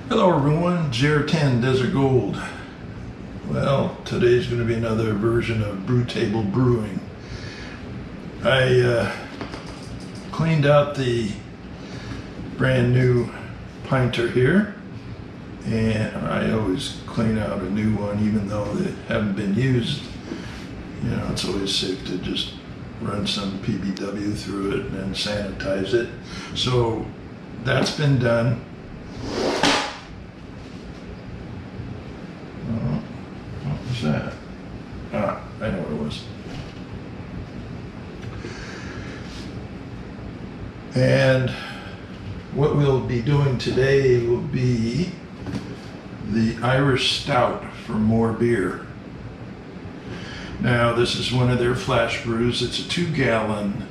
Hello everyone, GR10 Desert Gold. Well, today's going to be another version of Brew Table Brewing. I cleaned out the brand new Pinter here, and I always clean out a new one even though they haven't been used. You know, it's always safe to just run some PBW through it and then sanitize it. So that's been done. What was that? I know what it was. And what we'll be doing today will be the Irish Stout for More Beer. Now, this is one of their flash brews. It's a 2-gallon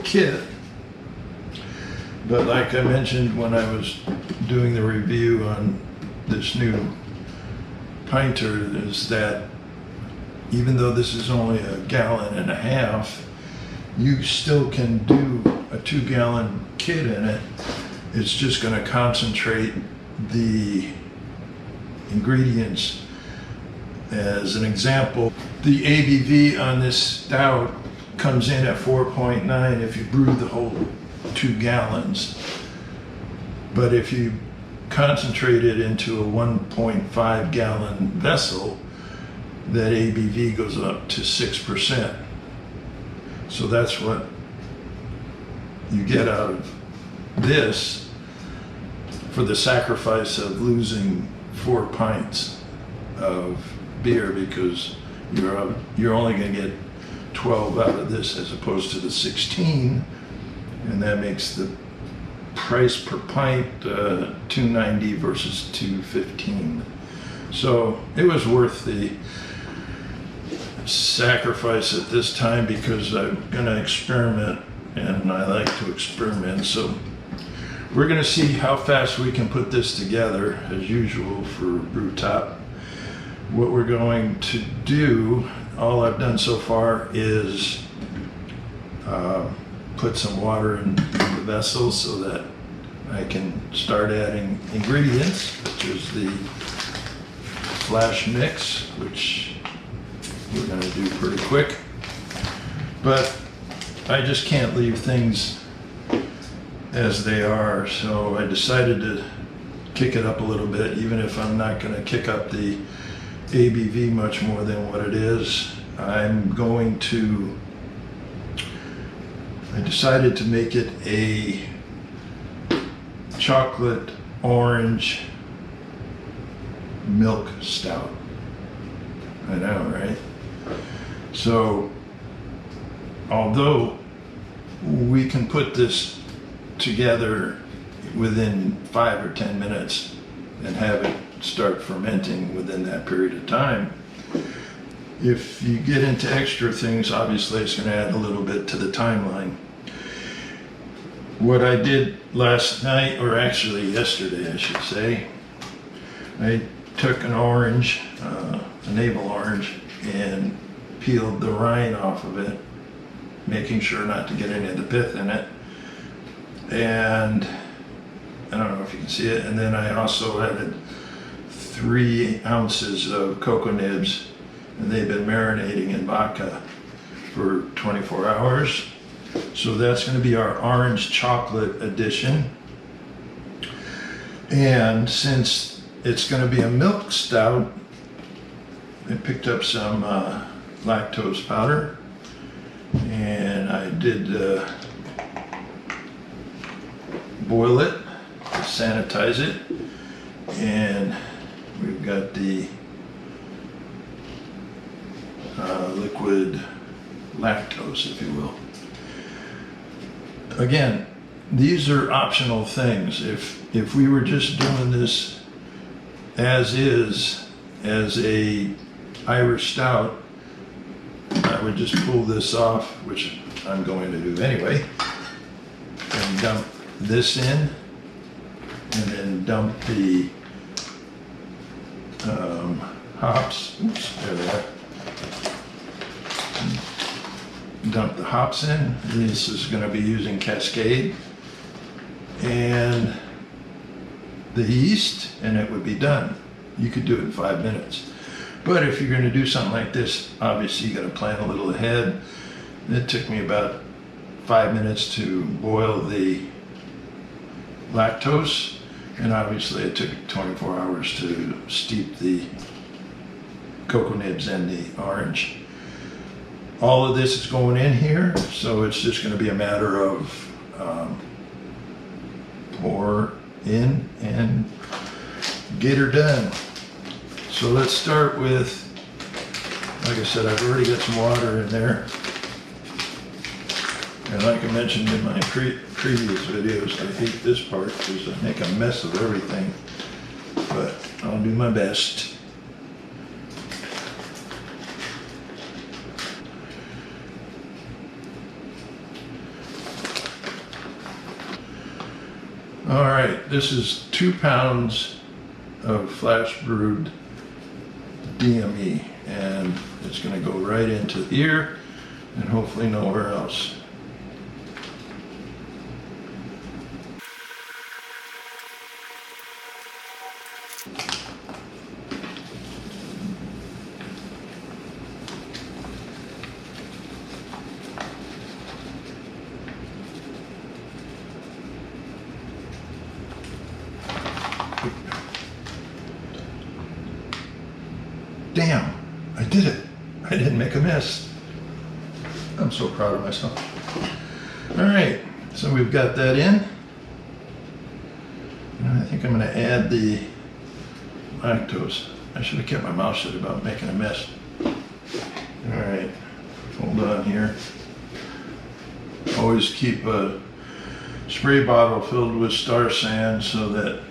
kit. But like I mentioned when I was doing the review on this new Pinter, is that even though this is only 1.5 gallons, you still can do a 2-gallon kit in it. It's just going to concentrate the ingredients. As an example, the ABV on this stout comes in at 4.9 if you brew the whole 2 gallons. But if you concentrate it into a 1.5 gallon vessel, that ABV goes up to 6%. So that's what you get out of this for the sacrifice of losing 4 pints of beer, because you're only going to get 12 out of this as opposed to the 16, and that makes the price per pint $2.90 versus $2.15. So it was worth the sacrifice at this time because I'm going to experiment, and I like to experiment. So we're going to see how fast we can put this together, as usual for Brew Top. What we're going to do, all I've done so far is put some water in the vessel so that I can start adding ingredients, such as the flash mix, which we're going to do pretty quick. But I just can't leave things as they are, so I decided to kick it up a little bit, even if I'm not going to kick up the ABV much more than what it is. I decided to make it a chocolate orange milk stout. I know, right? So, although we can put this together within 5 or 10 minutes and have it start fermenting within that period of time, if you get into extra things, obviously it's going to add a little bit to the timeline. What I did last night, or actually yesterday I should say, I took an orange, a navel orange, and peeled the rind off of it, making sure not to get any of the pith in it. And I don't know if you can see it. And then I also added 3 ounces of cocoa nibs, and they've been marinating in vodka for 24 hours. So that's going to be our orange chocolate edition. And since it's going to be a milk stout, I picked up some lactose powder, and I did boil it, sanitize it, and we've got the liquid lactose, if you will. Again, these are optional things. If we were just doing this as is, as a Irish stout, I would just pull this off, which I'm going to do anyway, and dump this in, and then dump the hops. Oops, there they are. Dump the hops in. This is going to be using Cascade, and the yeast, and it would be done. You could do it in 5 minutes. But if you're going to do something like this, obviously you got to plan a little ahead. It took me about 5 minutes to boil the lactose, and obviously it took 24 hours to steep the cocoa nibs and the orange. All of this is going in here, so it's just going to be a matter of pour in and get her done. So let's start with, like I said, I've already got some water in there. And like I mentioned in my previous videos, I hate this part because I make a mess of everything, but I'll do my best. All right, this is 2 pounds of flash brewed DME, and it's going to go right into here and hopefully nowhere else. Damn, I did it. I didn't make a mess. I'm so proud of myself. All right, so we've got that in. And I think I'm gonna add the lactose. I should have kept my mouth shut about making a mess. All right, hold on here. Always keep a spray bottle filled with Star Sand so that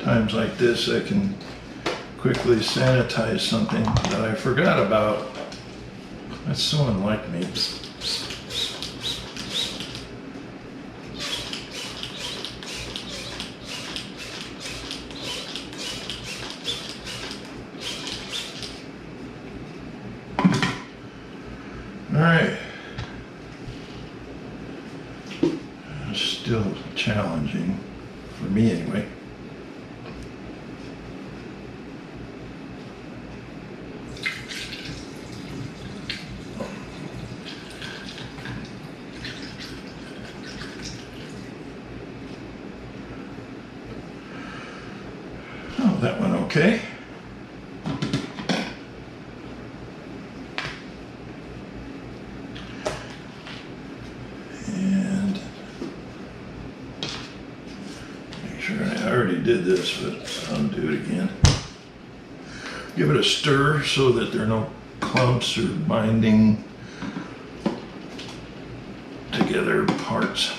times like this I can quickly sanitize something that I forgot about. That's so unlike me. All right. It's still challenging, for me anyway. Oh, that went okay. And make sure I already did this, but I'll do it again. Give it a stir so that there are no clumps or binding together parts.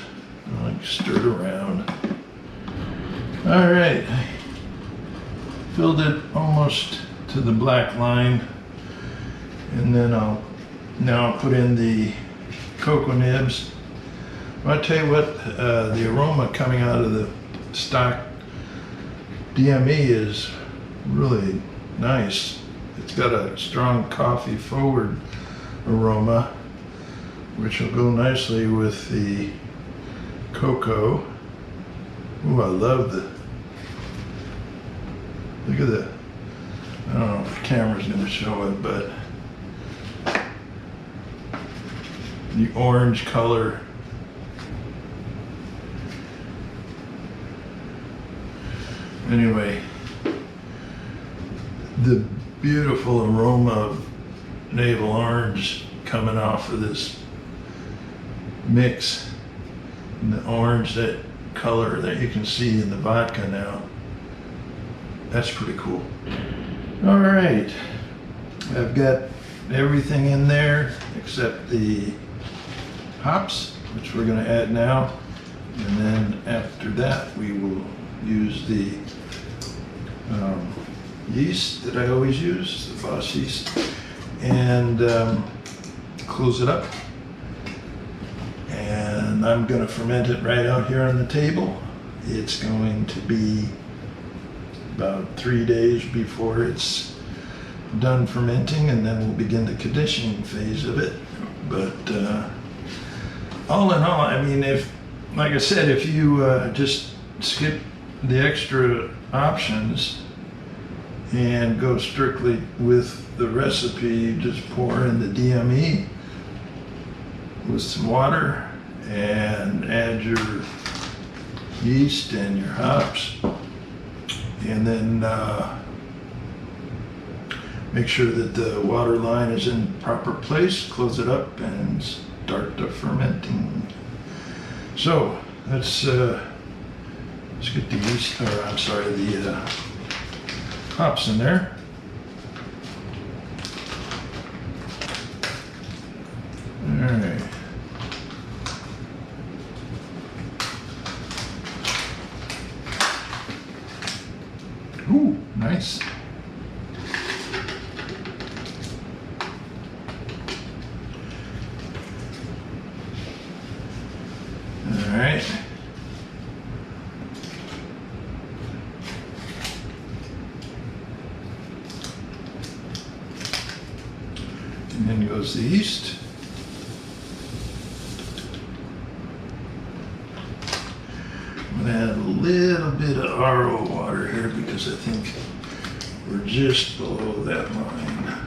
Like stir it around. All right. Filled it almost to the black line, and then I'll now put in the cocoa nibs. I'll tell you what, the aroma coming out of the stock DME is really nice. It's got a strong coffee forward aroma, which will go nicely with the cocoa. Ooh, I love the, look at that. I don't know if the camera's going to show it, but the orange color. Anyway, the beautiful aroma of navel orange coming off of this mix, and the orange, that color that you can see in the vodka now. That's pretty cool. All right, I've got everything in there except the hops, which we're going to add now, and then after that we will use the yeast that I always use, the Boss yeast, and close it up. And I'm going to ferment it right out here on the table. It's going to be about 3 days before it's done fermenting, and then we'll begin the conditioning phase of it. But all in all, I mean, if like I said, if you just skip the extra options and go strictly with the recipe, just pour in the DME with some water and add your yeast and your hops, and then make sure that the water line is in proper place, close it up, and start the fermenting. So let's get the yeast, or I'm sorry, the hops in there. All right. Ooh, nice. All right. And then goes the yeast. I'm gonna add a little bit of RO water here because I think we're just below that line.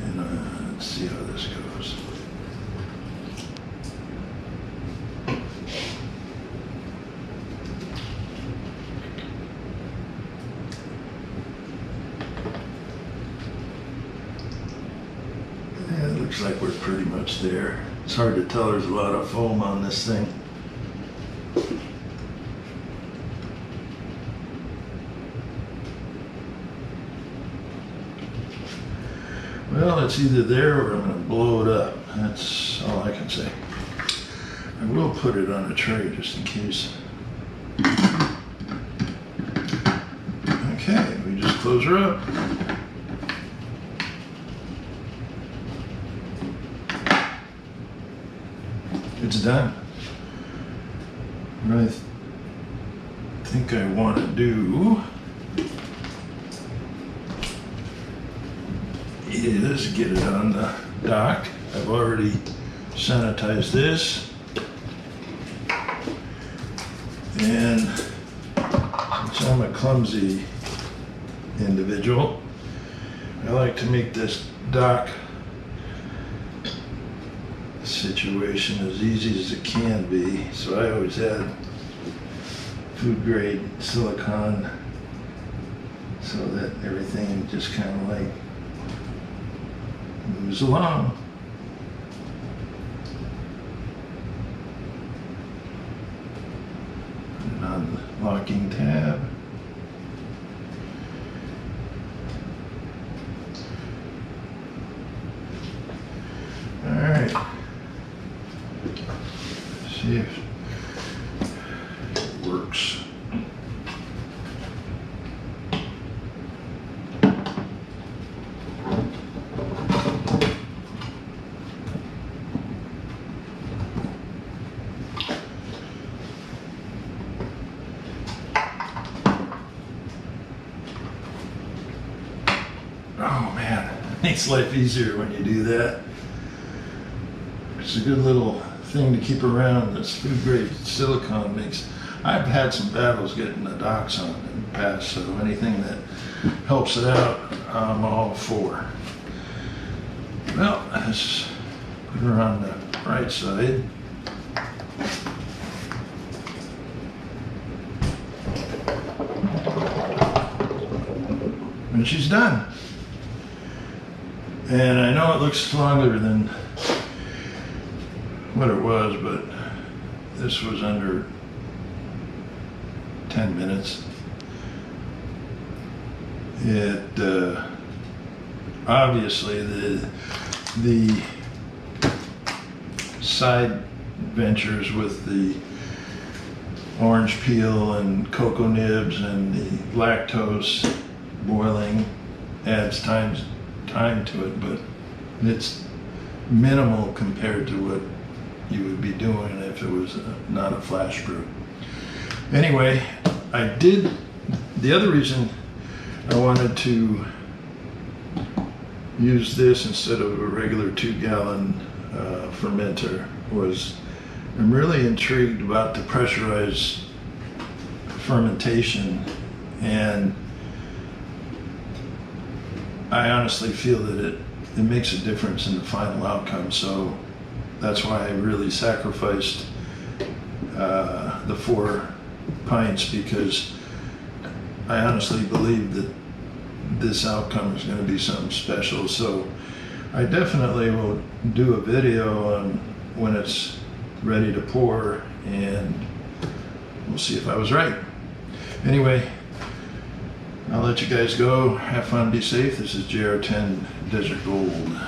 And let's see how this goes. Yeah, it looks like we're pretty much there. It's hard to tell, there's a lot of foam on this thing. Well, it's either there or I'm going to blow it up. That's all I can say. I will put it on a tray just in case. Okay, we just close her up. It's done. What I think I want to do is get it on the dock. I've already sanitized this. And since I'm a clumsy individual, I like to make this dock situation as easy as it can be. So I always add food grade silicone so that everything just kind of like moves along. Put it on the locking tab. All right. See if it works. Oh man, it makes life easier when you do that. It's a good little thing to keep around. This food grade silicone makes, I've had some battles getting the docks on in the past, so anything that helps it out, I'm all for. Well, let's put her on the right side. And she's done. And I know it looks longer than what it was, but this was under 10 minutes. It obviously the side ventures with the orange peel and cocoa nibs and the lactose boiling adds time to it, but it's minimal compared to what you would be doing if it was not a flash brew. Anyway, the other reason I wanted to use this instead of a regular 2-gallon fermenter was I'm really intrigued about the pressurized fermentation, and I honestly feel that it makes a difference in the final outcome. So that's why I really sacrificed the 4 pints, because I honestly believe that this outcome is going to be something special. So I definitely will do a video on when it's ready to pour, and we'll see if I was right. Anyway, I'll let you guys go. Have fun, be safe. This is JR10 Desert Gold.